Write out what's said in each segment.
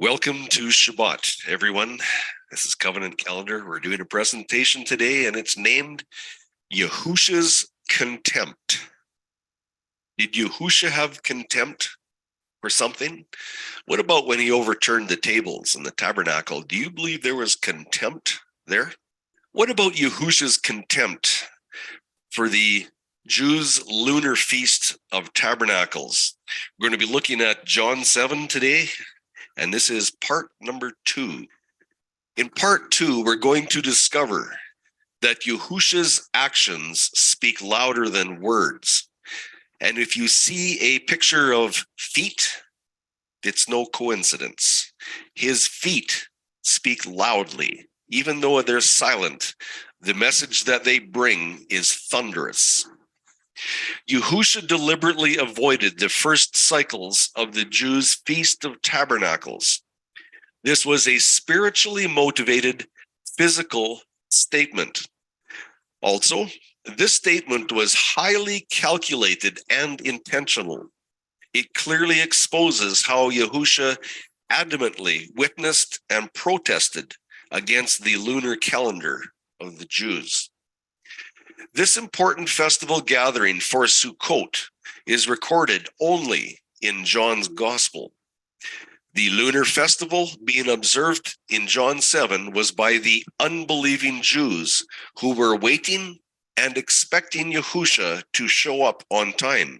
Welcome to Shabbat, everyone. This is Covenant Calendar. We're doing a presentation today, and it's named Yahusha's Contempt. Did Yahusha have contempt for something? What about when he overturned the tables in the Tabernacle? Do you believe there was contempt there? What about Yahusha's contempt for the Jews' lunar feast of Tabernacles? We're going to be looking at John 7 today, and this is part number 2. In part 2, we're going to discover that Yahusha's actions speak louder than words. And if you see a picture of feet, it's no coincidence. His feet speak loudly. Even though they're silent, the message that they bring is thunderous. Yahusha deliberately avoided the first cycles of the Jews' Feast of Tabernacles. This was a spiritually motivated, physical statement. Also, this statement was highly calculated and intentional. It clearly exposes how Yahusha adamantly witnessed and protested against the lunar calendar of the Jews. This important festival gathering for Sukkot is recorded only in John's Gospel. The lunar festival being observed in John 7 was by the unbelieving Jews who were waiting and expecting Yahusha to show up on time.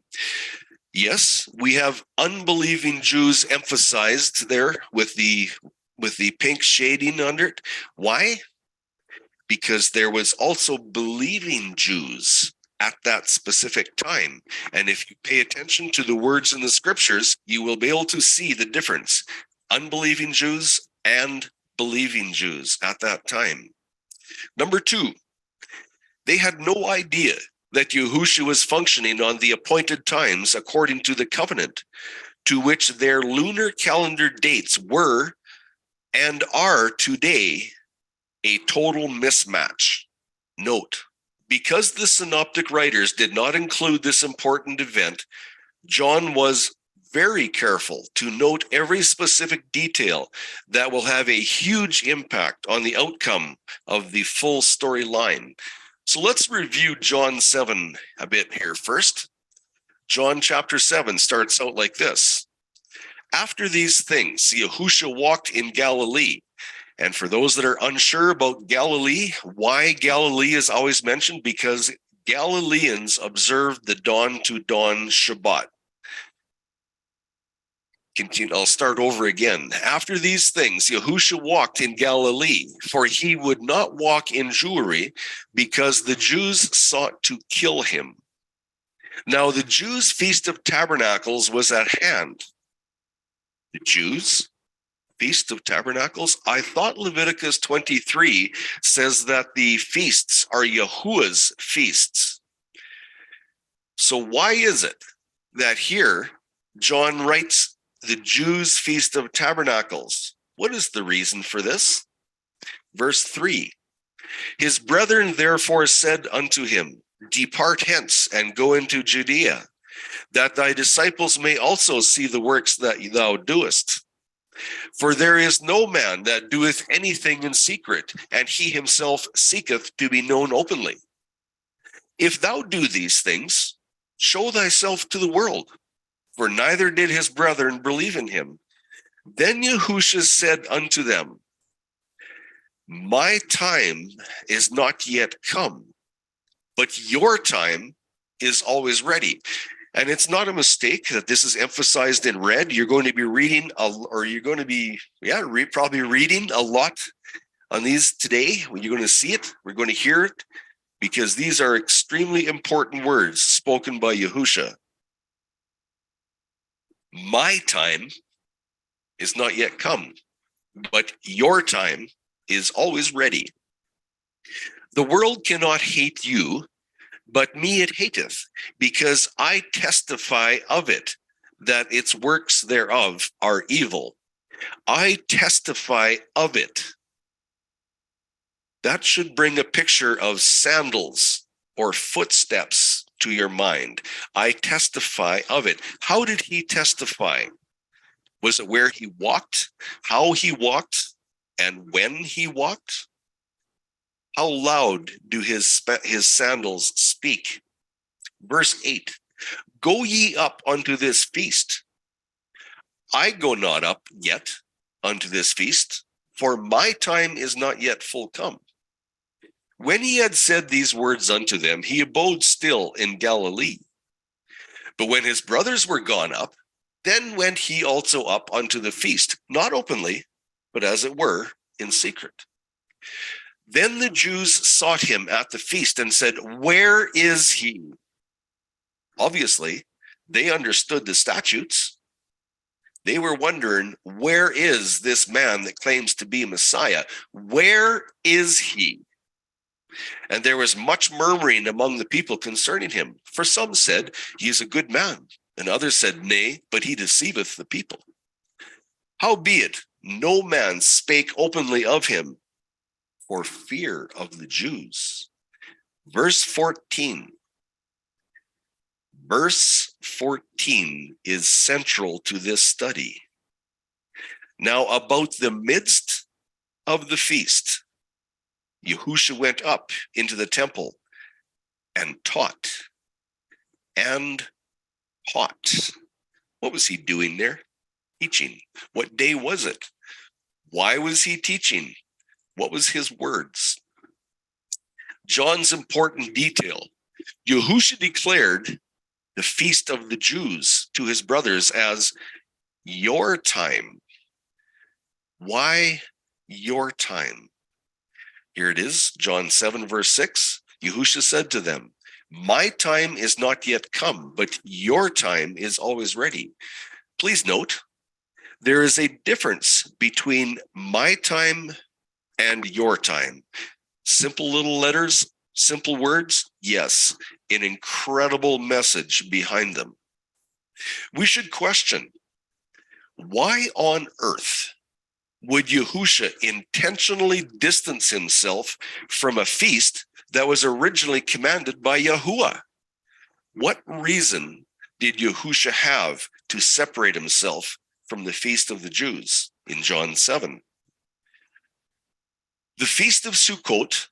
Yes, we have unbelieving Jews emphasized there with the pink shading under it. Why? Because there was also believing Jews at that specific time. And if you pay attention to the words in the scriptures, you will be able to see the difference. Unbelieving Jews and believing Jews at that time. Number 2, they had no idea that Yahusha was functioning on the appointed times according to the covenant, to which their lunar calendar dates were and are today a total mismatch. Note, because the synoptic writers did not include this important event, John was very careful to note every specific detail that will have a huge impact on the outcome of the full storyline. So let's review John 7 a bit here first. John chapter 7 starts out like this. After these things, Yahusha walked in Galilee. And for those that are unsure about Galilee, why Galilee is always mentioned? Because Galileans observed the dawn to dawn Shabbat. Continue. I'll start over again. After these things, Yahusha walked in Galilee, for he would not walk in Jewry, because the Jews sought to kill him. Now the Jews' Feast of Tabernacles was at hand. The Jews' Feast of Tabernacles? I thought Leviticus 23 says that the feasts are Yahuwah's feasts. So why is it that here John writes the Jews' Feast of Tabernacles? What is the reason for this? Verse 3, his brethren therefore said unto him, depart hence and go into Judea, that thy disciples may also see the works that thou doest. For there is no man that doeth anything in secret, and he himself seeketh to be known openly. If thou do these things, show thyself to the world, for neither did his brethren believe in him. Then Yahusha said unto them, my time is not yet come, but your time is always ready. And it's not a mistake that this is emphasized in red. You're going to be reading, probably reading a lot on these today. When you're going to see it, we're going to hear it, because these are extremely important words spoken by Yahusha. My time is not yet come, but your time is always ready. The world cannot hate you, but me it hateth, because I testify of it, that its works thereof are evil. I testify of it. That should bring a picture of sandals or footsteps to your mind. I testify of it. How did he testify? Was it where he walked, how he walked, and when he walked? How loud do his sandals speak? Verse 8, go ye up unto this feast. I go not up yet unto this feast, for my time is not yet full come. When he had said these words unto them, he abode still in Galilee. But when his brothers were gone up, then went he also up unto the feast, not openly, but as it were, in secret. Then the Jews sought him at the feast and said, where is he? Obviously, they understood the statutes. They were wondering, where is this man that claims to be Messiah? Where is he? And there was much murmuring among the people concerning him. For some said, he is a good man. And others said, nay, but he deceiveth the people. Howbeit, no man spake openly of him for fear of the Jews. Verse 14. Verse 14 is central to this study. Now, about the midst of the feast, Yahusha went up into the temple and taught. What was he doing there? Teaching. What day was it? Why was he teaching? What was his words? John's important detail. Yahusha declared the feast of the Jews to his brothers as your time. Why your time? Here it is, John 7, verse 6. Yahusha said to them, my time is not yet come, but your time is always ready. Please note, there is a difference between my time and your time. Simple little letters, simple words, yes, an incredible message behind them. We should question, why on earth would Yahusha intentionally distance himself from a feast that was originally commanded by Yahuwah? What reason did Yahusha have to separate himself from the feast of the Jews in John 7? The Feast of Sukkot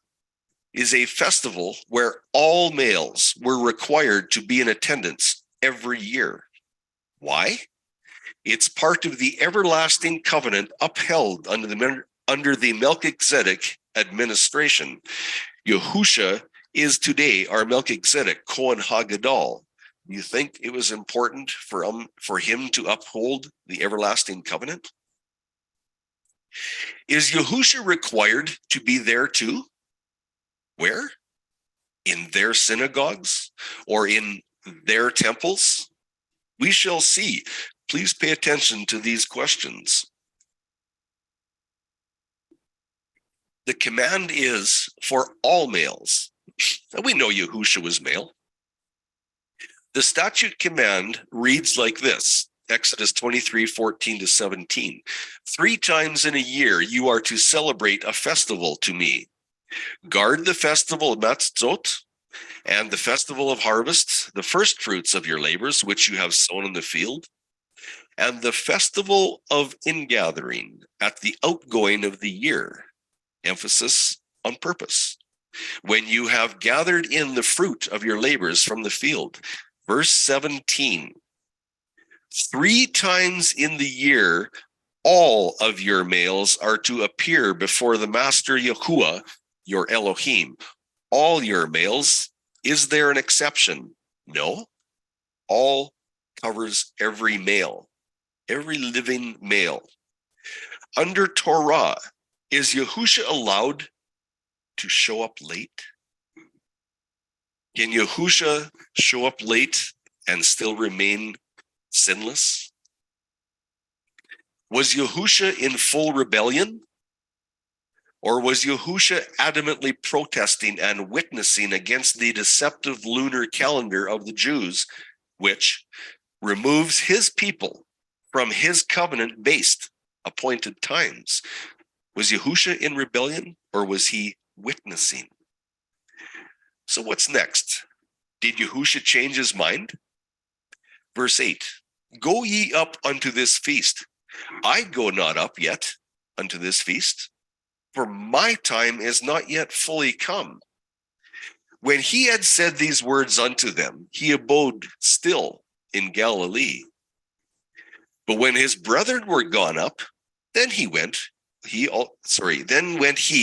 is a festival where all males were required to be in attendance every year. Why? It's part of the everlasting covenant upheld under the Melchizedek administration. Yahusha is today our Melchizedek, Kohen HaGadol. Do you think it was important for him to uphold the everlasting covenant? Is Yahusha required to be there too? Where? In their synagogues or in their temples? We shall see. Please pay attention to these questions. The command is for all males. And we know Yahusha was male. The statute command reads like this, Exodus 23, 14 to 17. 3 times in a year you are to celebrate a festival to me. Guard the festival of Matzot and the festival of harvest, the first fruits of your labors, which you have sown in the field, and the festival of ingathering at the outgoing of the year. Emphasis on purpose. When you have gathered in the fruit of your labors from the field. Verse 17. 3 times in the year, all of your males are to appear before the Master Yahuwah, your Elohim. All your males. Is there an exception? No. All covers every male, every living male. Under Torah, is Yahusha allowed to show up late? Can Yahusha show up late and still remain sinless? Was Yahusha in full rebellion? Or was Yahusha adamantly protesting and witnessing against the deceptive lunar calendar of the Jews, which removes his people from his covenant-based appointed times? Was Yahusha in rebellion, or was he witnessing? So what's next? Did Yahusha change his mind? Verse 8, go ye up unto this feast. I go not up yet unto this feast, for my time is not yet fully come. When he had said these words unto them, he abode still in Galilee. But when his brethren were gone up, then went he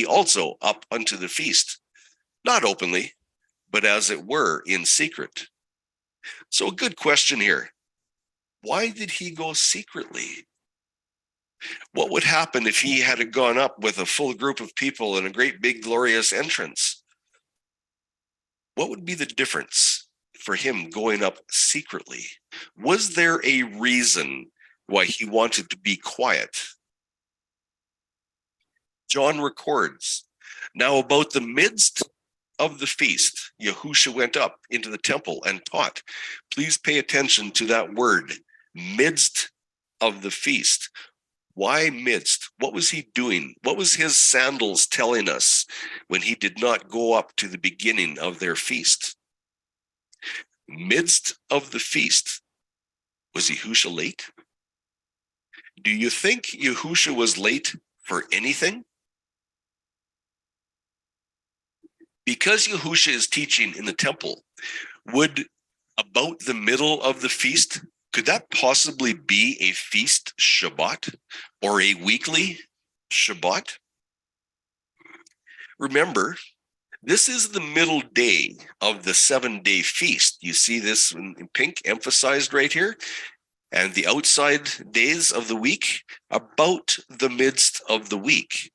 also up unto the feast, not openly, but as it were in secret. So a good question here. Why did he go secretly? What would happen if he had gone up with a full group of people in a great big glorious entrance? What would be the difference for him going up secretly? Was there a reason why he wanted to be quiet? John records, now about the midst of the feast, Yahusha went up into the temple and taught. Please pay attention to that word, midst of the feast. Why midst? What was he doing? What was his sandals telling us when he did not go up to the beginning of their feast? Midst of the feast. Was Yahusha late? Do you think Yahusha was late for anything? Because Yahusha is teaching in the temple, would about the middle of the feast, could that possibly be a feast Shabbat or a weekly Shabbat? Remember, this is the middle day of the 7-day feast. You see this in pink emphasized right here. And the outside days of the week, about the midst of the week.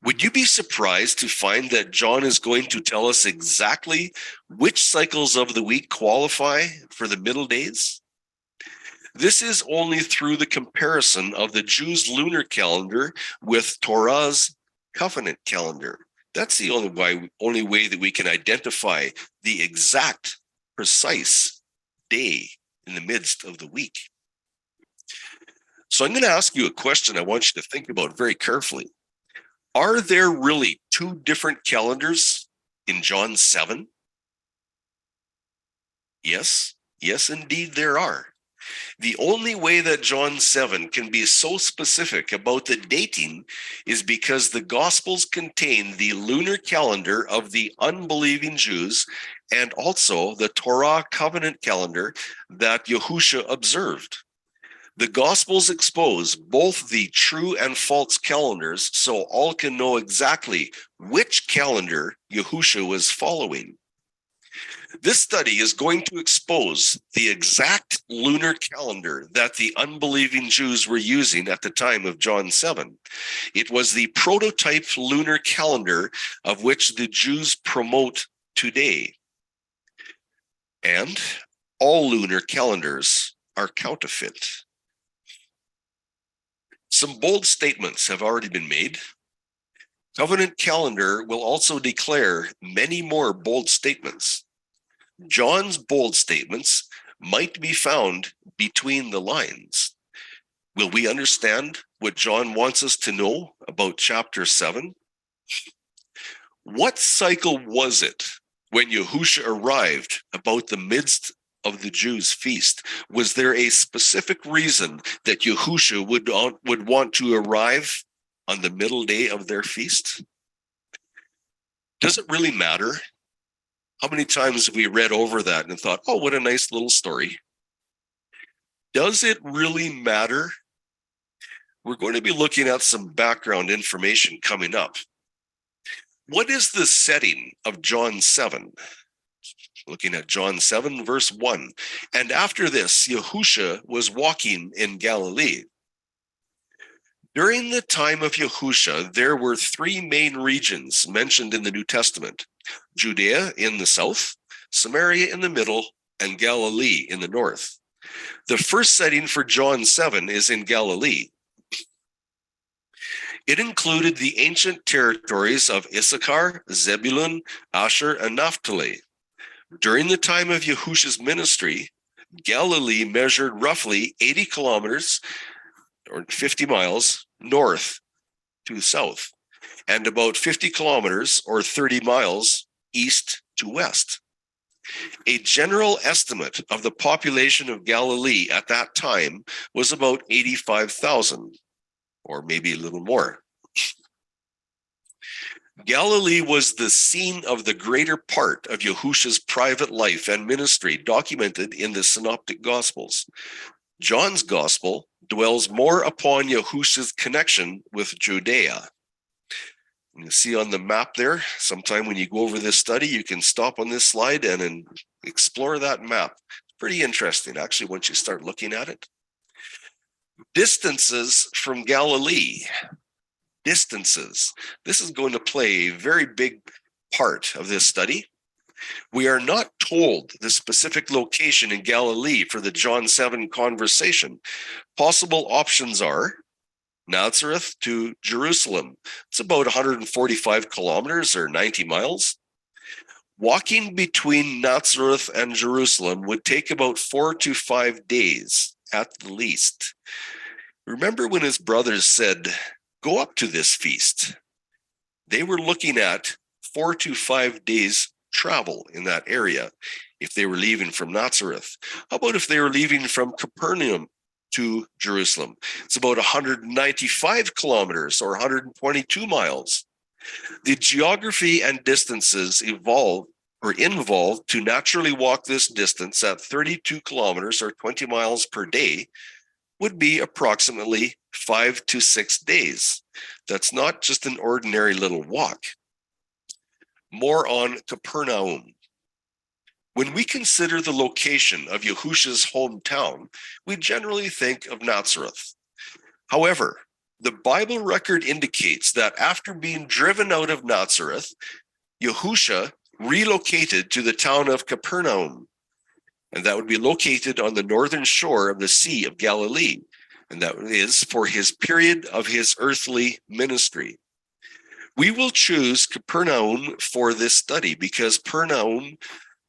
Would you be surprised to find that John is going to tell us exactly which cycles of the week qualify for the middle days? This is only through the comparison of the Jews' lunar calendar with Torah's covenant calendar. That's the only way that we can identify the exact, precise day in the midst of the week. So I'm going to ask you a question I want you to think about very carefully. Are there really two different calendars in John 7? Yes, indeed there are. The only way that John 7 can be so specific about the dating is because the Gospels contain the lunar calendar of the unbelieving Jews and also the Torah covenant calendar that Yahusha observed. The Gospels expose both the true and false calendars so all can know exactly which calendar Yahusha was following. This study is going to expose the exact lunar calendar that the unbelieving Jews were using at the time of John 7. It was the prototype lunar calendar of which the Jews promote today. And all lunar calendars are counterfeit. Some bold statements have already been made. Covenant calendar will also declare many more bold statements. John's bold statements might be found between the lines. Will we understand what John wants us to know about chapter 7? What cycle was it when Yahusha arrived about the midst of the Jews' feast? Was there a specific reason that Yahusha would want to arrive on the middle day of their feast? Does it really matter? How many times have we read over that and thought, oh, what a nice little story? Does it really matter? We're going to be looking at some background information coming up. What is the setting of John 7? Looking at John 7, verse 1. And after this, Yahusha was walking in Galilee. During the time of Yahusha, there were three main regions mentioned in the New Testament: Judea in the south, Samaria in the middle, and Galilee in the north. The first setting for John 7 is in Galilee. It included the ancient territories of Issachar, Zebulun, Asher, and Naphtali. During the time of Yahusha's ministry, Galilee measured roughly 80 kilometers or 50 miles north to south, and about 50 kilometers or 30 miles east to west. A general estimate of the population of Galilee at that time was about 85,000, or maybe a little more. Galilee was the scene of the greater part of Yahusha's private life and ministry documented in the Synoptic Gospels. John's Gospel dwells more upon Yahusha's connection with Judea. You see on the map there, sometime when you go over this study, you can stop on this slide and explore that map. It's pretty interesting, actually, once you start looking at it. Distances from Galilee. Distances. This is going to play a very big part of this study. We are not told the specific location in Galilee for the John 7 conversation. Possible options are Nazareth to Jerusalem. It's about 145 kilometers or 90 miles. Walking between Nazareth and Jerusalem would take about 4 to 5 days at the least. Remember when his brothers said, "Go up to this feast"? They were looking at 4 to 5 days travel in that area if they were leaving from Nazareth. How about if they were leaving from Capernaum to Jerusalem? It's about 195 kilometers or 122 miles. The geography and distances involved to naturally walk this distance at 32 kilometers or 20 miles per day would be approximately 5 to 6 days. That's not just an ordinary little walk. More on Capernaum. When we consider the location of Yahusha's hometown, we generally think of Nazareth. However, the Bible record indicates that after being driven out of Nazareth, Yahusha relocated to the town of Capernaum, and that would be located on the northern shore of the Sea of Galilee, and that is for his period of his earthly ministry. We will choose Capernaum for this study because Capernaum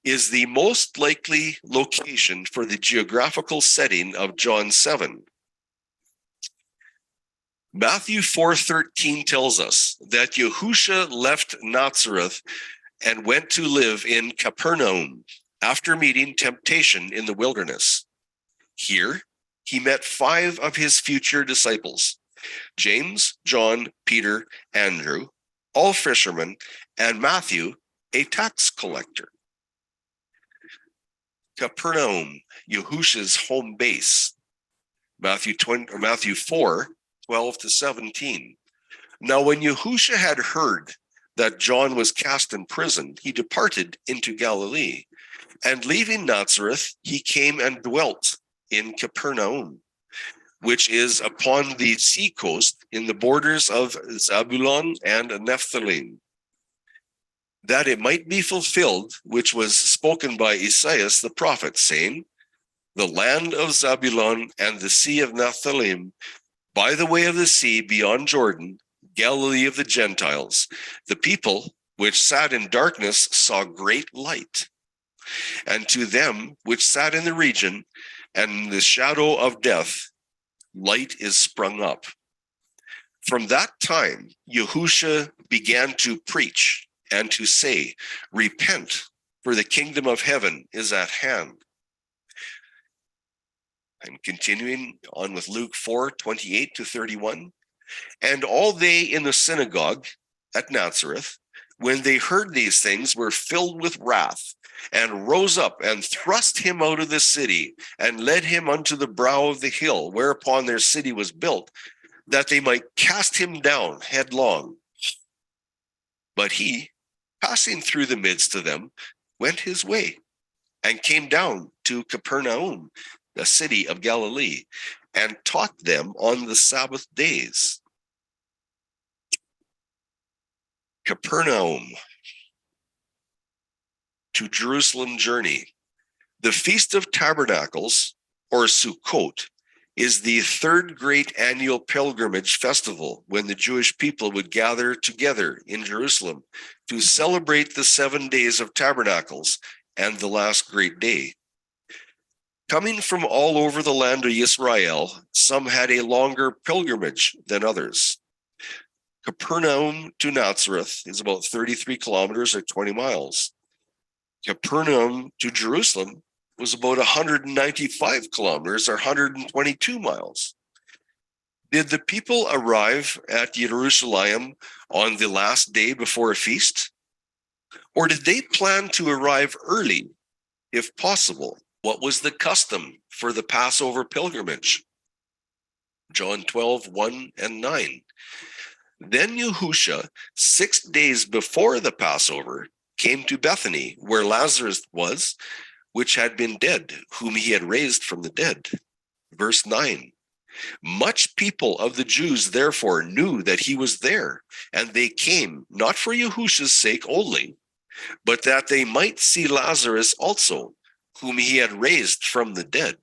is the most likely location for the geographical setting of John 7. Matthew 4:13 tells us that Yahusha left Nazareth and went to live in Capernaum after meeting temptation in the wilderness. Here, he met 5 of his future disciples: James, John, Peter, Andrew, all fishermen, and Matthew, a tax collector. Capernaum, Yahusha's home base. Matthew 4:12 to 17. Now, when Yahusha had heard that John was cast in prison, he departed into Galilee. And leaving Nazareth, he came and dwelt in Capernaum, which is upon the seacoast in the borders of Zebulun and Naphtali, that it might be fulfilled, which was spoken by Isaiah the prophet, saying, "The land of Zebulun and the sea of Naphtali, by the way of the sea beyond Jordan, Galilee of the Gentiles, the people which sat in darkness saw great light. And to them which sat in the region and the shadow of death, light is sprung up." From that time, Yahusha began to preach and to say, "Repent, for the kingdom of heaven is at hand." I'm continuing on with Luke 4:28 to 31. And all they in the synagogue at Nazareth, when they heard these things, were filled with wrath, and rose up and thrust him out of the city, and led him unto the brow of the hill whereupon their city was built, that they might cast him down headlong. But he, passing through the midst of them, went his way, and came down to Capernaum, the city of Galilee, and taught them on the Sabbath days. Capernaum to Jerusalem journey. The Feast of Tabernacles, or Sukkot, is the third great annual pilgrimage festival when the Jewish people would gather together in Jerusalem to celebrate the 7 days of Tabernacles and the last great day. Coming from all over the land of Israel, some had a longer pilgrimage than others. Capernaum to Nazareth is about 33 kilometers or 20 miles. Capernaum to Jerusalem was about 195 kilometers or 122 miles. Did the people arrive at Jerusalem on the last day before a feast? Or did they plan to arrive early, if possible? What was the custom for the Passover pilgrimage? John 12, 1 and 9. Then Yahusha, 6 days before the Passover, came to Bethany, where Lazarus was, which had been dead, whom he had raised from the dead. Verse 9. Much people of the Jews therefore knew that he was there, and they came, not for Yahusha's sake only, but that they might see Lazarus also, whom he had raised from the dead.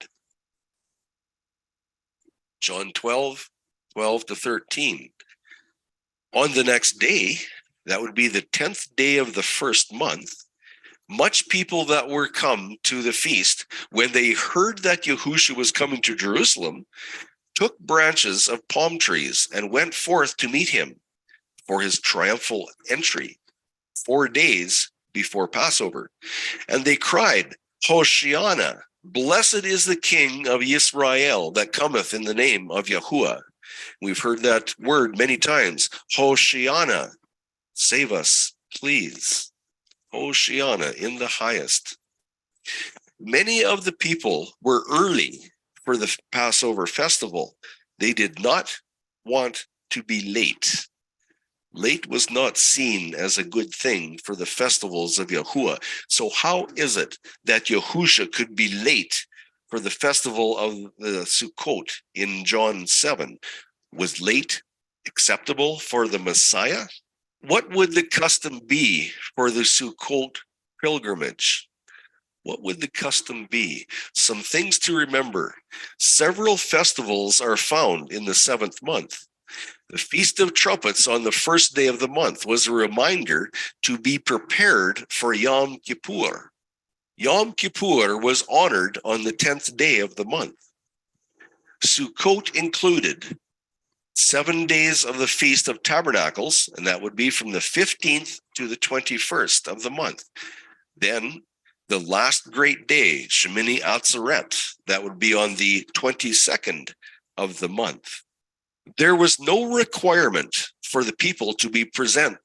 John 12, 12 to 13. On the next day, that would be the 10th day of the first month, much people that were come to the feast, when they heard that Yahusha was coming to Jerusalem, took branches of palm trees and went forth to meet him for his triumphal entry, 4 days before Passover. And they cried, Hoshiana, blessed is the King of Israel that cometh in the name of Yahuaha. We've heard that word many times. Hoshiana, save us, please. Hoshiana, in the highest. Many of the people were early for the Passover festival. They did not want to be late. Late was not seen as a good thing for the festivals of Yahuwah. So how is it that Yahusha could be late for the festival of the Sukkot in John 7? Was late acceptable for the Messiah? What would the custom be for the Sukkot pilgrimage? What would the custom be? Some things to remember. Several festivals are found in the 7th month. The Feast of Trumpets on the first day of the month was a reminder to be prepared for Yom Kippur. Yom Kippur was honored on the 10th day of the month. Sukkot included 7 days of the Feast of Tabernacles, and that would be from the 15th to the 21st of the month. Then the last great day, Shemini Atzeret, that would be on the 22nd of the month. There was no requirement for the people to be present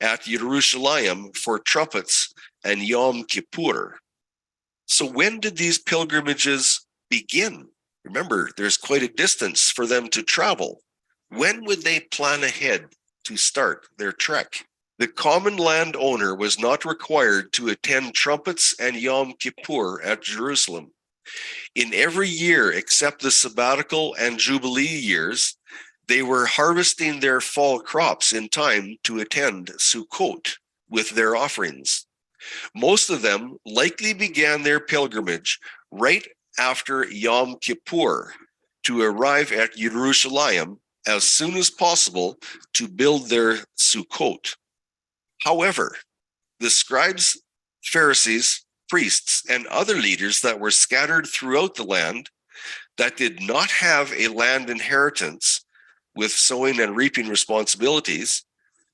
at Jerusalem for trumpets and Yom Kippur. So when did these pilgrimages begin? Remember, there's quite a distance for them to travel. When would they plan ahead to start their trek? The common landowner was not required to attend trumpets and Yom Kippur at Jerusalem. In every year except the Sabbatical and Jubilee years, they were harvesting their fall crops in time to attend Sukkot with their offerings. Most of them likely began their pilgrimage right after Yom Kippur to arrive at Jerusalem as soon as possible to build their Sukkot. However, the scribes, Pharisees, priests, and other leaders that were scattered throughout the land that did not have a land inheritance with sowing and reaping responsibilities,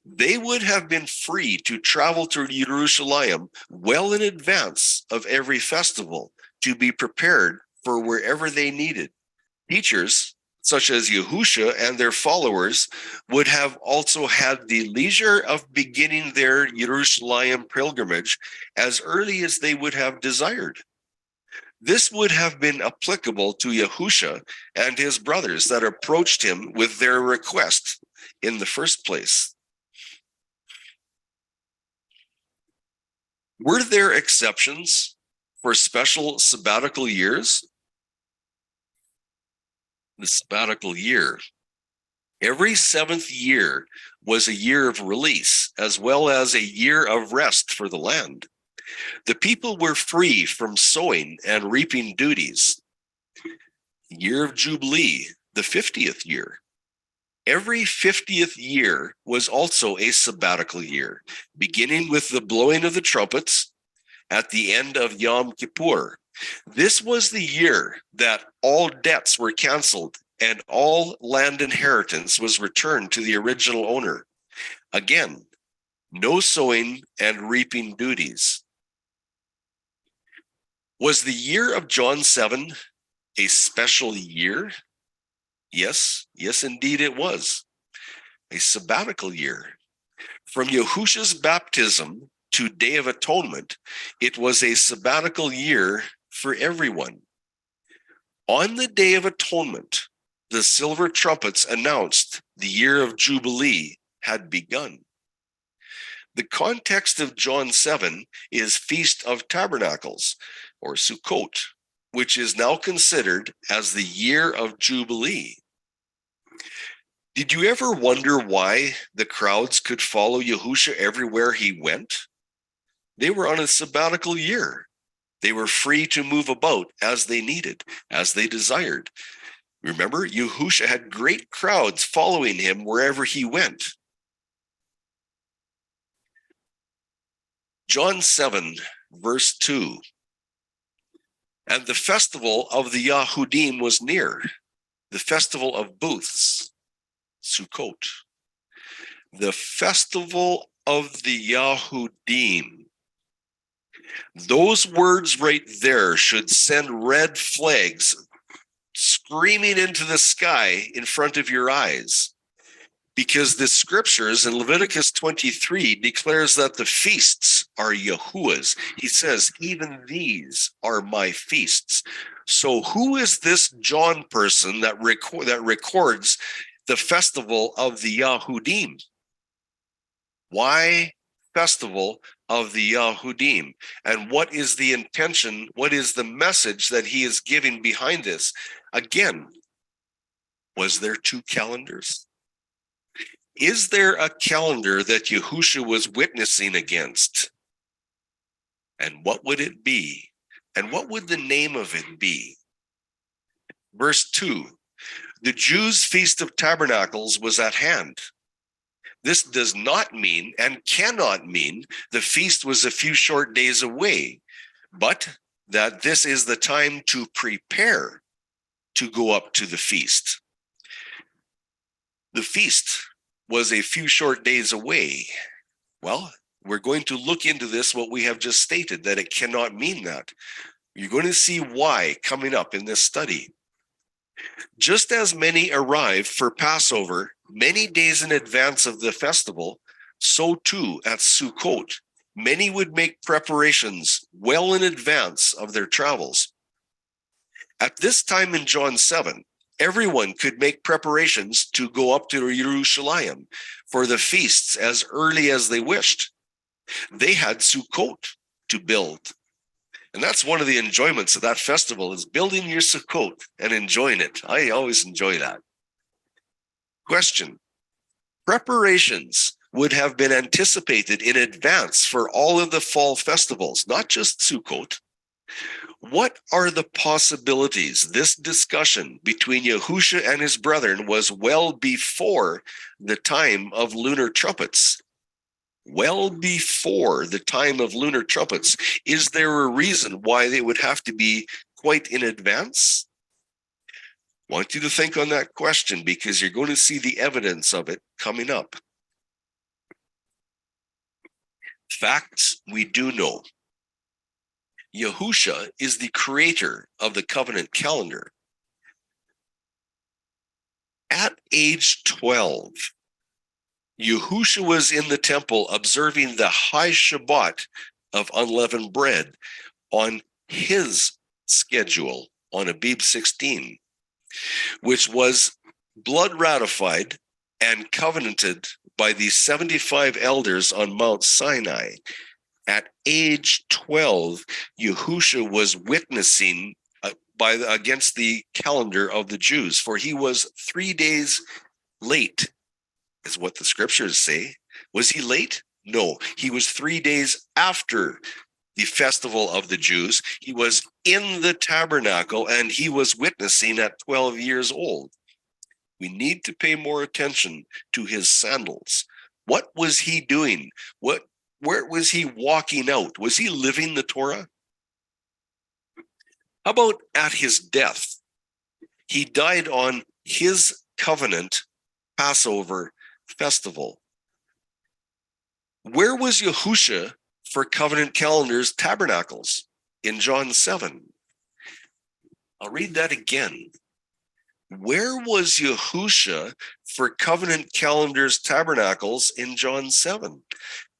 they would have been free to travel to Jerusalem well in advance of every festival to be prepared for wherever they needed. Teachers such as Yahusha and their followers would have also had the leisure of beginning their Jerusalem pilgrimage as early as they would have desired. This would have been applicable to Yahusha and his brothers that approached him with their request in the first place. Were there exceptions for special sabbatical years? The sabbatical year. Every 7th year was a year of release, as well as a year of rest for the land. The people were free from sowing and reaping duties. Year of Jubilee, the 50th year. Every 50th year was also a sabbatical year, beginning with the blowing of the trumpets at the end of Yom Kippur. This was the year that all debts were canceled and all land inheritance was returned to the original owner. Again, no sowing and reaping duties. Was the year of John 7 a special year? Yes, indeed it was. A sabbatical year. From Yahusha's baptism to Day of Atonement, it was a sabbatical year for everyone. On the Day of Atonement, the silver trumpets announced the year of Jubilee had begun. The context of John 7 is Feast of Tabernacles, or Sukkot, which is now considered as the year of Jubilee. Did you ever wonder why the crowds could follow Yahusha everywhere he went? They were on a sabbatical year. They were free to move about as they needed, as they desired. Remember, Yahusha had great crowds following him wherever he went. John 7, verse 2. And the festival of the Yahudim was near, the festival of booths, Sukkot. The festival of the Yahudim. Those words right there should send red flags screaming into the sky in front of your eyes, because the scriptures in Leviticus 23 declares that the feasts are Yahuwah's. He says, even these are my feasts. So who is this John person that records the festival of the Yahudim? Why festival of the Yahudim? And what is the intention? What is the message that he is giving behind this? Again, was there two calendars? Is there a calendar that Yahusha was witnessing against? And what would it be? And what would the name of it be? Verse 2, the Jews' Feast of Tabernacles was at hand. This does not mean and cannot mean the feast was a few short days away, but that this is the time to prepare to go up to the feast. The feast was a few short days away. Well, we're going to look into this, what we have just stated, that it cannot mean that. You're going to see why coming up in this study. Just as many arrived for Passover many days in advance of the festival, so too at Sukkot, many would make preparations well in advance of their travels. At this time in John 7, everyone could make preparations to go up to Jerusalem for the feasts as early as they wished. They had Sukkot to build. And that's one of the enjoyments of that festival, is building your Sukkot and enjoying it. I always enjoy that. Question. Preparations would have been anticipated in advance for all of the fall festivals, not just Sukkot. What are the possibilities? This discussion between Yahusha and his brethren was well before the time of lunar trumpets. Well before the time of lunar trumpets. Is there a reason why they would have to be quite in advance? I want you to think on that question, because you're going to see the evidence of it coming up. Facts we do know. Yahusha is the creator of the covenant calendar. At age 12, Yahusha was in the temple observing the high Shabbat of unleavened bread on his schedule on Abib 16, which was blood ratified and covenanted by the 75 elders on Mount Sinai. At age 12, Yahusha was witnessing against the calendar of the Jews, for he was 3 days late, is what the scriptures say. Was he late? No, he was 3 days after the festival of the Jews. He was in the tabernacle and he was witnessing at 12 years old. We need to pay more attention to his sandals. What was he doing? Where was he walking out? Was he living the Torah? How about at his death? He died on his covenant Passover festival. Where was Yahusha for covenant calendars tabernacles? in John 7. I'll read that again. Where was Yahusha for covenant calendars tabernacles in John 7?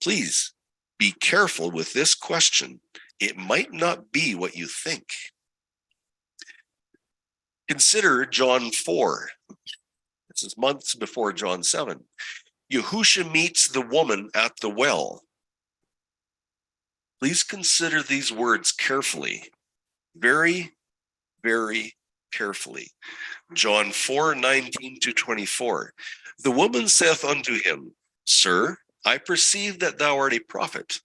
Please be careful with this question. It might not be what you think. Consider John 4. This is months before John 7. Yahusha meets the woman at the well. Please consider these words carefully. Very, very carefully. John 4:19-24. The woman saith unto him, Sir, I perceive that thou art a prophet.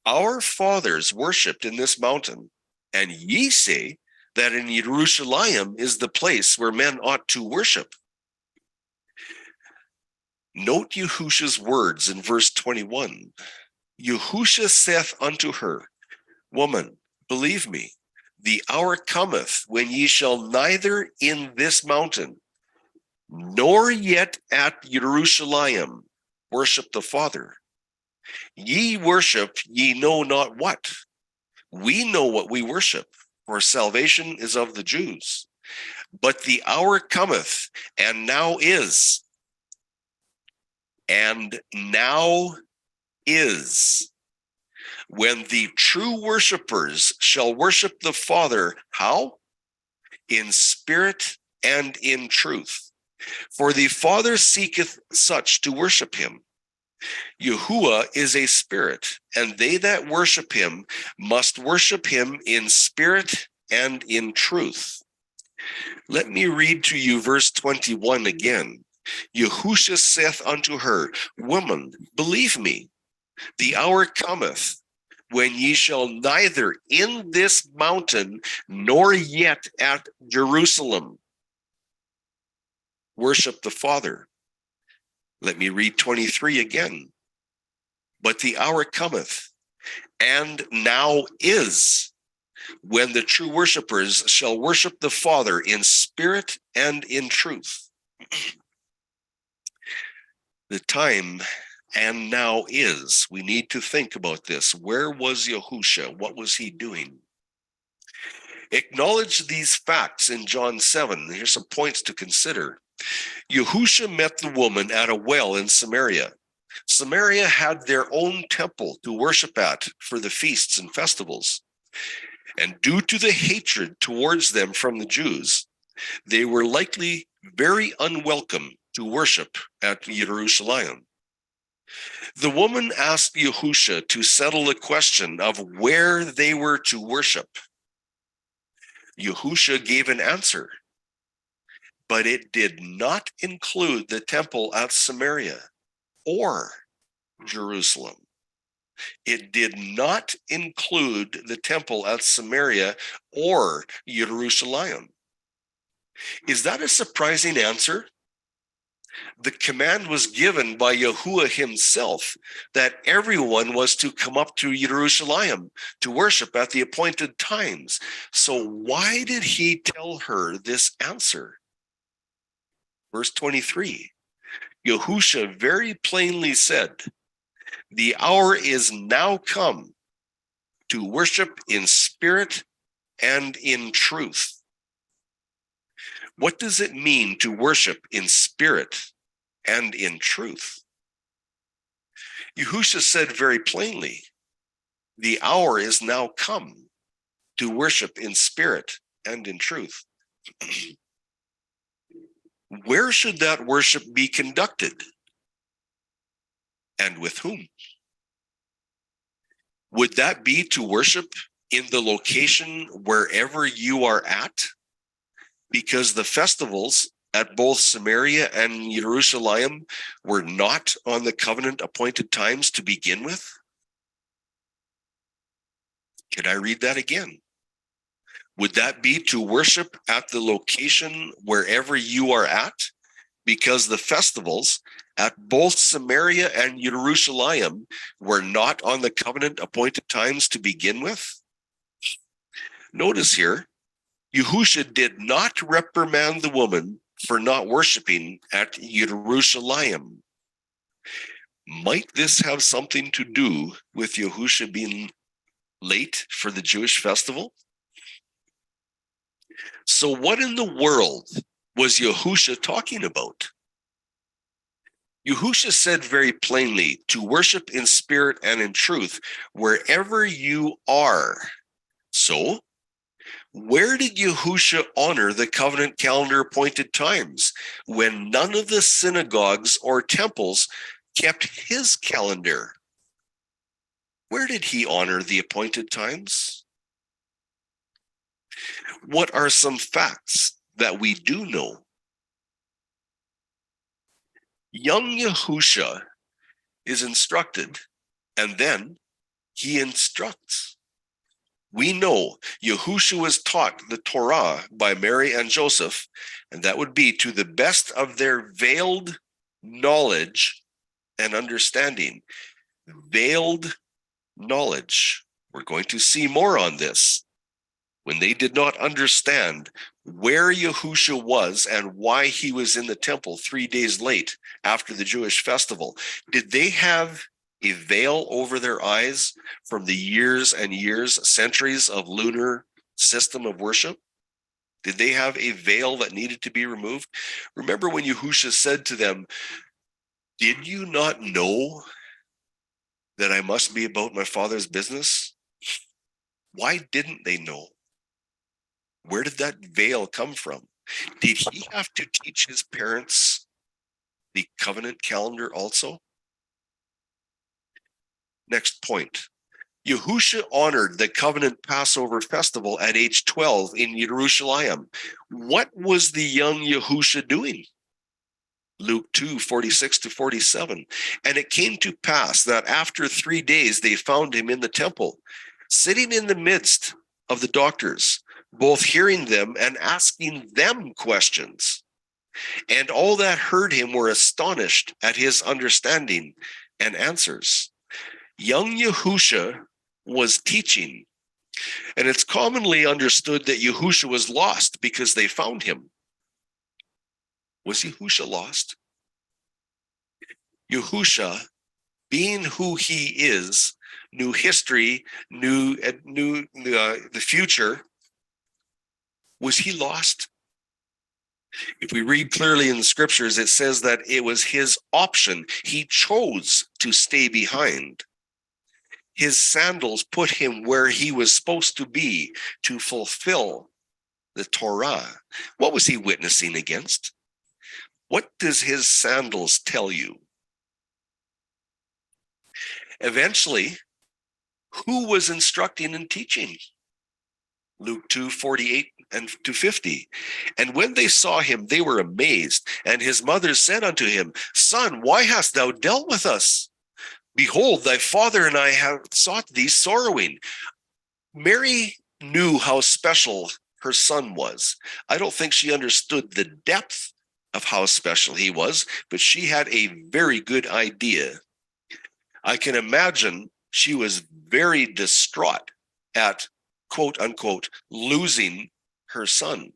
Our fathers worshipped in this mountain, and ye say that in Jerusalem is the place where men ought to worship. Note Yahusha's words in verse 21. Yahusha saith unto her, Woman, believe me, the hour cometh when ye shall neither in this mountain, nor yet at Jerusalem worship the Father. Ye worship ye know not what. We know what we worship, for salvation is of the Jews. But the hour cometh, and now is, when the true worshipers shall worship the Father. How? In spirit and in truth. For the Father seeketh such to worship him. Yahuwah is a spirit, and they that worship him must worship him in spirit and in truth. Let me read to you verse 21 again. Yahusha saith unto her, Woman, believe me, the hour cometh when ye shall neither in this mountain nor yet at Jerusalem worship the Father. Let me read 23 again. But the hour cometh, and now is, when the true worshipers shall worship the Father in spirit and in truth. The time and now is. We need to think about this. Where was Yahusha? What was he doing? Acknowledge these facts in John 7. Here's some points to consider. Yahusha met the woman at a well in Samaria. Samaria had their own temple to worship at for the feasts and festivals. And due to the hatred towards them from the Jews, they were likely very unwelcome to worship at Jerusalem. The woman asked Yahusha to settle the question of where they were to worship. Yahusha gave an answer, but it did not include the temple at Samaria or Jerusalem. It did not include the temple at Samaria or Jerusalem. Is that a surprising answer? The command was given by Yahuwah himself that everyone was to come up to Jerusalem to worship at the appointed times. So why did he tell her this answer? Verse 23, Yahusha very plainly said, the hour is now come to worship in spirit and in truth. What does it mean to worship in spirit and in truth? Yahusha said very plainly, the hour is now come to worship in spirit and in truth. Where should that worship be conducted? And with whom? Would that be to worship in the location wherever you are at? Because the festivals at both Samaria and Jerusalem were not on the covenant appointed times to begin with? Can I read that again? Would that be to worship at the location wherever you are at? Because the festivals at both Samaria and Jerusalem were not on the covenant appointed times to begin with? Notice here, Yahusha did not reprimand the woman for not worshiping at Jerusalem. Might this have something to do with Yahusha being late for the Jewish festival. So what in the world was Yahusha talking about? Yahusha said very plainly to worship in spirit and in truth wherever you are. So, where did Yahusha honor the covenant calendar appointed times when none of the synagogues or temples kept his calendar? Where did he honor the appointed times? What are some facts that we do know? Young Yahusha is instructed, and then he instructs. We know Yahusha was taught the Torah by Mary and Joseph, and that would be to the best of their veiled knowledge and understanding. Veiled knowledge. We're going to see more on this. When they did not understand where Yahusha was and why he was in the temple 3 days late after the Jewish festival, did they have a veil over their eyes from the years and years, centuries of lunar system of worship? Did they have a veil that needed to be removed? Remember when Yahusha said to them, did you not know that I must be about my Father's business? Why didn't they know? Where did that veil come from? Did he have to teach his parents the covenant calendar also? Next point. Yahusha honored the covenant Passover festival at age 12 in Jerusalem. What was the young Yahusha doing? Luke 2:46-47. And it came to pass that after 3 days they found him in the temple, sitting in the midst of the doctors, both hearing them and asking them questions. And all that heard him were astonished at his understanding and answers. Young Yahusha was teaching, and it's commonly understood that Yahusha was lost because they found him. Was Yahusha lost? Yahusha, being who he is, knew history, knew the future. Was he lost? If we read clearly in the scriptures, it says that it was his option. He chose to stay behind. His sandals put him where he was supposed to be to fulfill the Torah. What was he witnessing against? What does his sandals tell you? Eventually, who was instructing and teaching? Luke 2:48-50. And when they saw him, they were amazed. And his mother said unto him, Son, why hast thou dealt with us? Behold, thy father and I have sought thee sorrowing. Mary knew how special her son was. I don't think she understood the depth of how special he was, but she had a very good idea. I can imagine she was very distraught at, quote unquote, losing her son.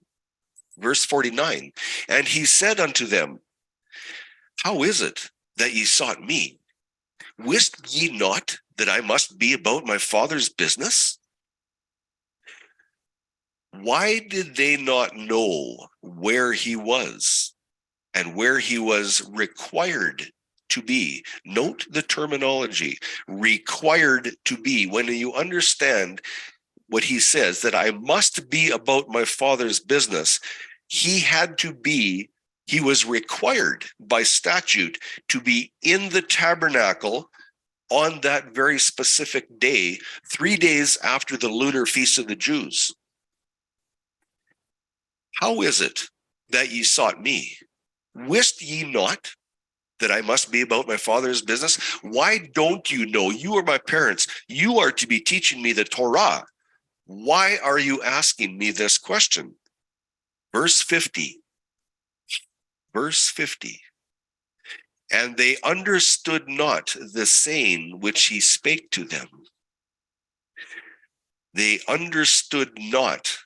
Verse 49, and he said unto them, how is it that ye sought me? Wist ye not that I must be about my Father's business? Why did they not know where he was and where he was required to be? Note the terminology, required to be. When you understand what he says, that I must be about my Father's business, he was required by statute to be in the tabernacle on that very specific day, 3 days after the lunar feast of the Jews. How is it that ye sought me? Wist ye not that I must be about my Father's business? Why don't you know? You are my parents. You are to be teaching me the Torah. Why are you asking me this question? Verse 50. Verse 50. And they understood not the saying which he spake to them. They understood not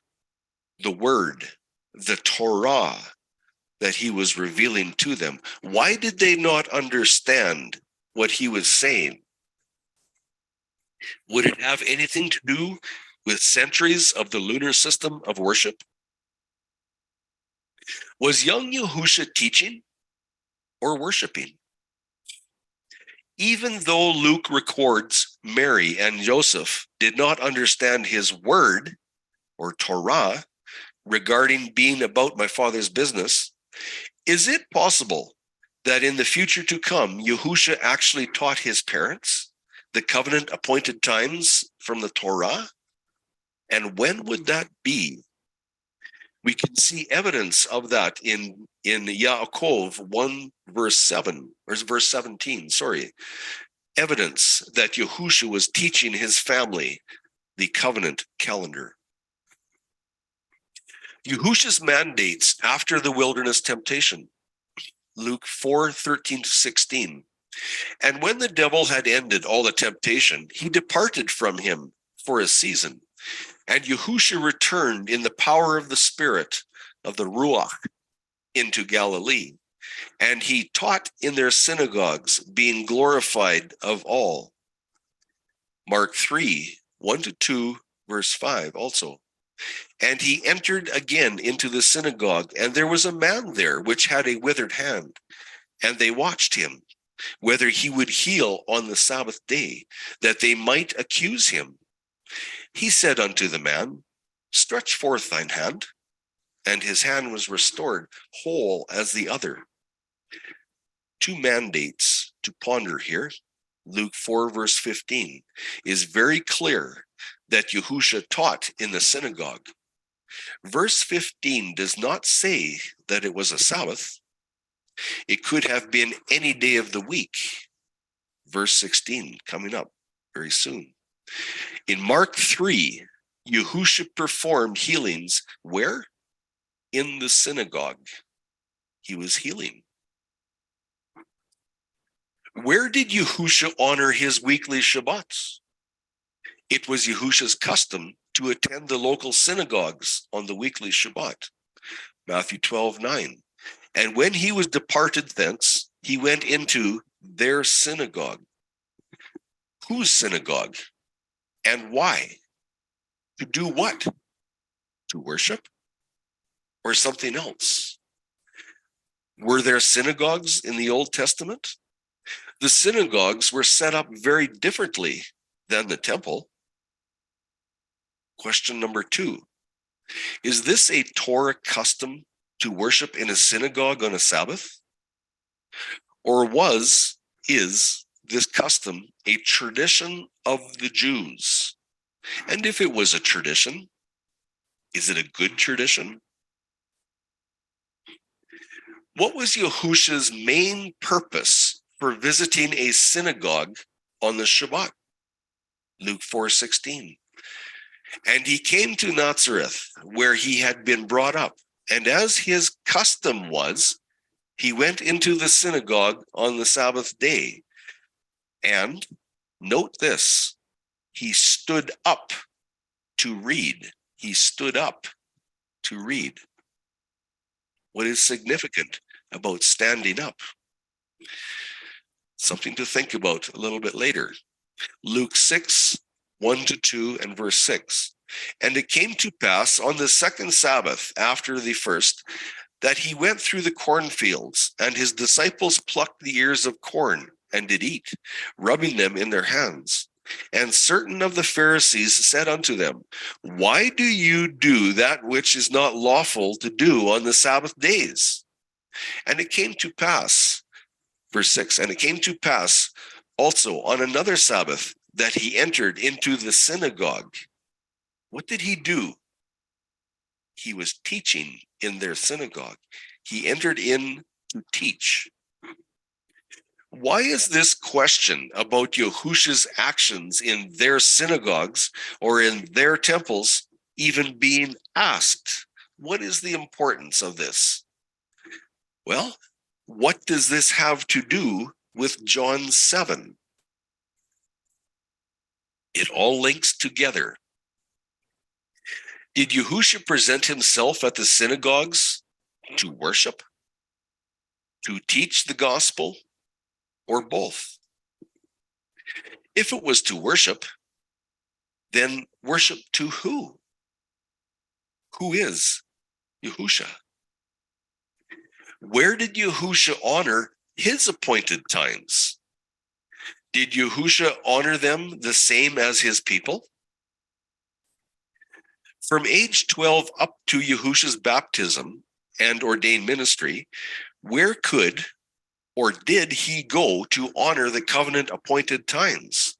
the word, the Torah, that he was revealing to them. Why did they not understand what he was saying? Would it have anything to do with centuries of the lunar system of worship? Was young Yahusha teaching or worshiping? Even though Luke records Mary and Joseph did not understand his word or Torah regarding being about my Father's business, is it possible that in the future to come, Yahusha actually taught his parents the covenant appointed times from the Torah? And when would that be? We can see evidence of that in Yaakov 1 verse 7, or verse 17, evidence that Yahusha was teaching his family the covenant calendar. Yahusha's mandates after the wilderness temptation, Luke 4:13-16. And when the devil had ended all the temptation, he departed from him for a season. And Yahusha returned in the power of the Spirit of the Ruach into Galilee. And he taught in their synagogues, being glorified of all. Mark 3:1-2, verse 5 also. And he entered again into the synagogue, and there was a man there which had a withered hand. And they watched him, whether he would heal on the Sabbath day, that they might accuse him. He said unto the man, Stretch forth thine hand. And his hand was restored, whole as the other. Two mandates to ponder here. Luke 4, verse 15 is very clear that Yahusha taught in the synagogue. Verse 15 does not say that it was a Sabbath. It could have been any day of the week. Verse 16 coming up very soon. In Mark 3, Yahusha performed healings where? In the synagogue. He was healing. Where did Yahusha honor his weekly Shabbats? It was Yahusha's custom to attend the local synagogues on the weekly Shabbat. Matthew 12:9. And when he was departed thence, he went into their synagogue. Whose synagogue? And why? To do what? To worship? Or something else? Were there synagogues in the Old Testament? The synagogues were set up very differently than the temple. Question number 2. Is this a Torah custom to worship in a synagogue on a Sabbath? Or is this custom a tradition of the Jews? And if it was a tradition, is it a good tradition? What was Yahusha's main purpose for visiting a synagogue on the Shabbat? Luke 4:16. And he came to Nazareth, where he had been brought up. And as his custom was, he went into the synagogue on the Sabbath day. And note this, he stood up to read. He stood up to read. What is significant about standing up? Something to think about a little bit later. Luke 6:1-2 and verse 6. And it came to pass on the second Sabbath after the first, that he went through the cornfields, and his disciples plucked the ears of corn and did eat, rubbing them in their hands. And certain of the Pharisees said unto them, Why do you do that which is not lawful to do on the Sabbath days? And it came to pass, verse 6, and it came to pass also on another Sabbath that he entered into the synagogue. What did he do? He was teaching in their synagogue. He entered in to teach. Why is this question about Yahusha's actions in their synagogues or in their temples even being asked? What is the importance of this? Well, what does this have to do with John 7? It all links together. Did Yahusha present himself at the synagogues to worship, to teach the gospel, or both? If it was to worship, then worship to who? Who is Yahusha? Where did Yahusha honor his appointed times? Did Yahusha honor them the same as his people? From age 12 up to Yahusha's baptism and ordained ministry, where could or did he go to honor the covenant appointed times?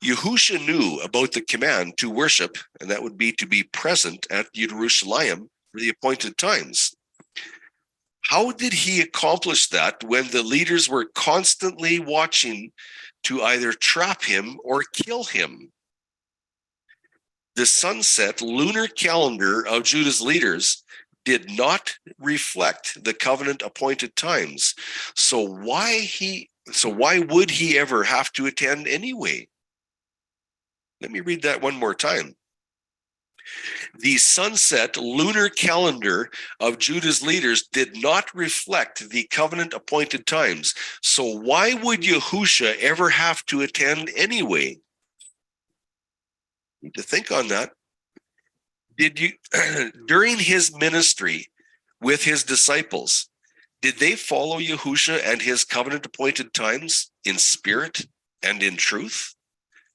Yahusha knew about the command to worship, and that would be to be present at Jerusalem for the appointed times. How did he accomplish that when the leaders were constantly watching to either trap him or kill him? The sunset lunar calendar of Judah's leaders did not reflect the covenant appointed times. So why would he ever have to attend anyway? Let me read that one more time. The sunset lunar calendar of Judah's leaders did not reflect the covenant appointed times. So why would Yahusha ever have to attend anyway? Need to think on that. During his ministry with his disciples, did they follow Yahusha and his covenant appointed times in spirit and in truth,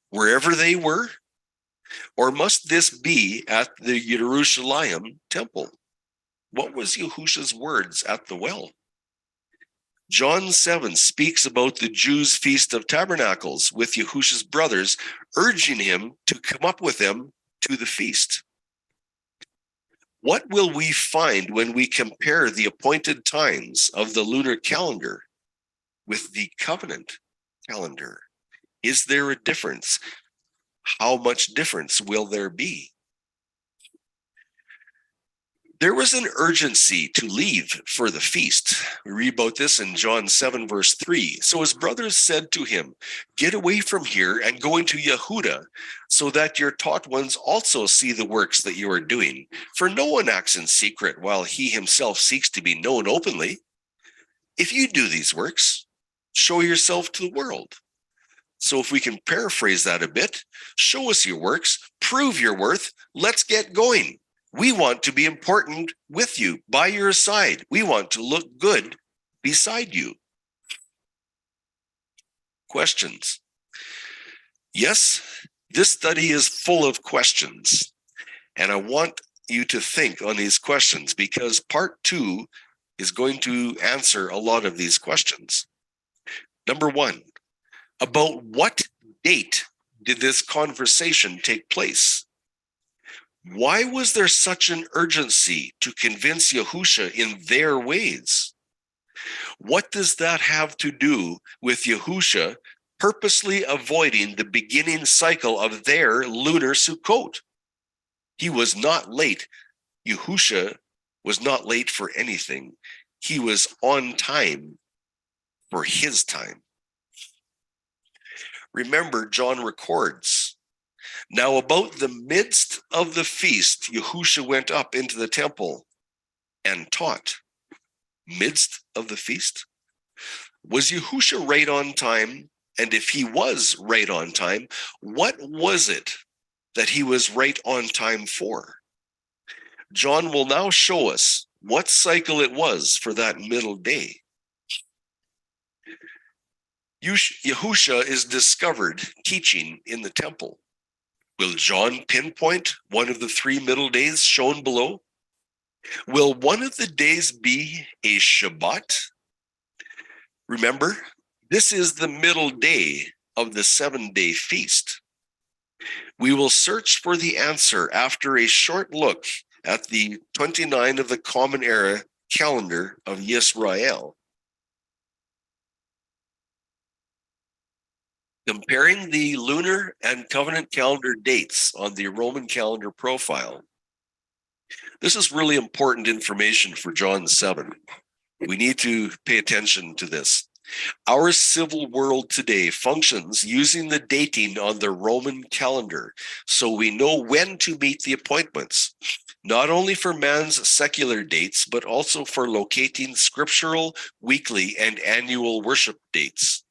wherever they were? Or must this be at the Jerusalem temple? What was Yahusha's words at the well? John 7 speaks about the Jews' feast of Tabernacles with Yahusha's brothers, urging him to come up with them to the feast. What will we find when we compare the appointed times of the lunar calendar with the covenant calendar? Is there a difference? How much difference will there be? There was an urgency to leave for the feast. We read about this in John 7, verse 3. So his brothers said to him, "Get away from here and go into Yehuda, so that your taught ones also see the works that you are doing. For no one acts in secret while he himself seeks to be known openly. If you do these works, show yourself to the world." So if we can paraphrase that a bit, show us your works, prove your worth, let's get going. We want to be important with you, by your side. We want to look good beside you. Questions? Yes, this study is full of questions, and I want you to think on these questions because part 2 is going to answer a lot of these questions. Number 1, about what date did this conversation take place? Why was there such an urgency to convince Yahusha in their ways? What does that have to do with Yahusha purposely avoiding the beginning cycle of their lunar Sukkot? He was not late. Yahusha was not late for anything. He was on time for his time. Remember, John records, "Now about the midst of the feast, Yahusha went up into the temple and taught." Midst of the feast? Was Yahusha right on time? And if he was right on time, what was it that he was right on time for? John will now show us what cycle it was for that middle day. Yahusha is discovered teaching in the temple. Will John pinpoint one of the 3 middle days shown below? Will one of the days be a Shabbat? Remember, this is the middle day of the 7-day feast. We will search for the answer after a short look at the 29 of the Common Era calendar of Yisrael. Comparing the lunar and covenant calendar dates on the Roman calendar profile. This is really important information for John 7. We need to pay attention to this. Our civil world today functions using the dating on the Roman calendar, so we know when to meet the appointments, not only for man's secular dates, but also for locating scriptural, weekly, and annual worship dates.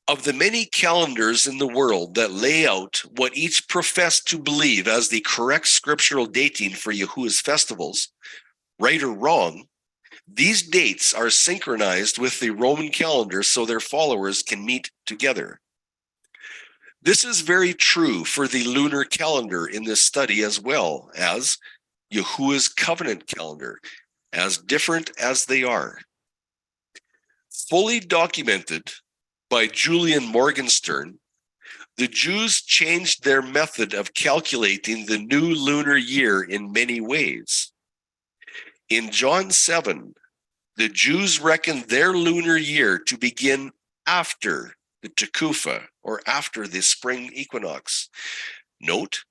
Of the many calendars in the world that lay out what each professed to believe as the correct scriptural dating for Yahuwah's festivals, right or wrong, these dates are synchronized with the Roman calendar so their followers can meet together. This is very true for the lunar calendar in this study, as well as Yahuwah's covenant calendar, as different as they are. Fully documented by Julian Morgenstern, the Jews changed their method of calculating the new lunar year in many ways. In John 7, the Jews reckoned their lunar year to begin after the Tekufa, or after the spring equinox. Note,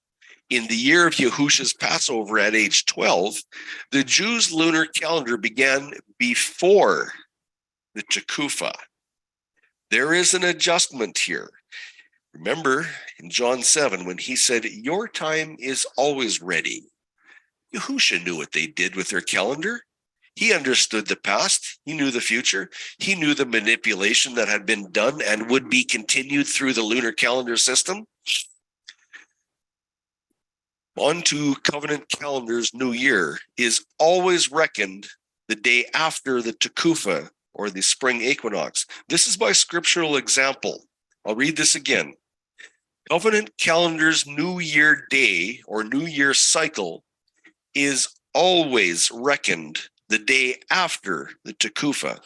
in the year of Yahusha's Passover at age 12, the Jews' lunar calendar began before the Tekufa. There is an adjustment here. Remember in John 7 when he said, "Your time is always ready." Yahusha knew what they did with their calendar. He understood the past. He knew the future. He knew the manipulation that had been done and would be continued through the lunar calendar system. On to covenant calendar's new year is always reckoned the day after the Tekufa, or the spring equinox. This is by scriptural example. I'll read this again. Covenant calendar's New Year day or New Year cycle is always reckoned the day after the Tekufa.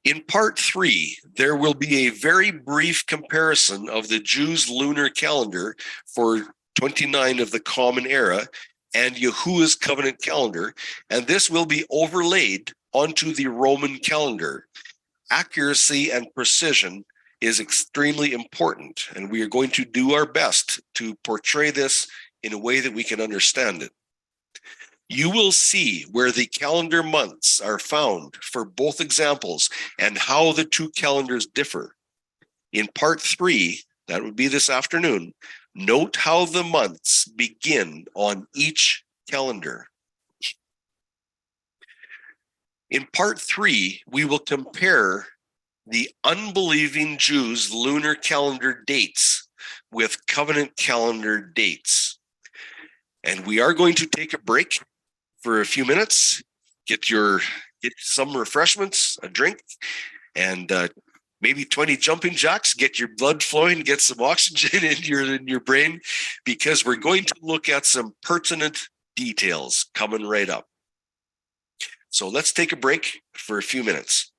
In part 3, there will be a very brief comparison of the Jews' lunar calendar for 29 of the Common Era and Yahuwah's covenant calendar, and this will be overlaid onto the Roman calendar. Accuracy and precision is extremely important, and we are going to do our best to portray this in a way that we can understand it. You will see where the calendar months are found for both examples and how the two calendars differ. In part 3, that would be this afternoon, note how the months begin on each calendar. In part 3, we will compare the unbelieving Jews' lunar calendar dates with covenant calendar dates. And we are going to take a break for a few minutes, get some refreshments, a drink, and maybe 20 jumping jacks, get your blood flowing, get some oxygen in your brain, because we're going to look at some pertinent details coming right up. So let's take a break for a few minutes.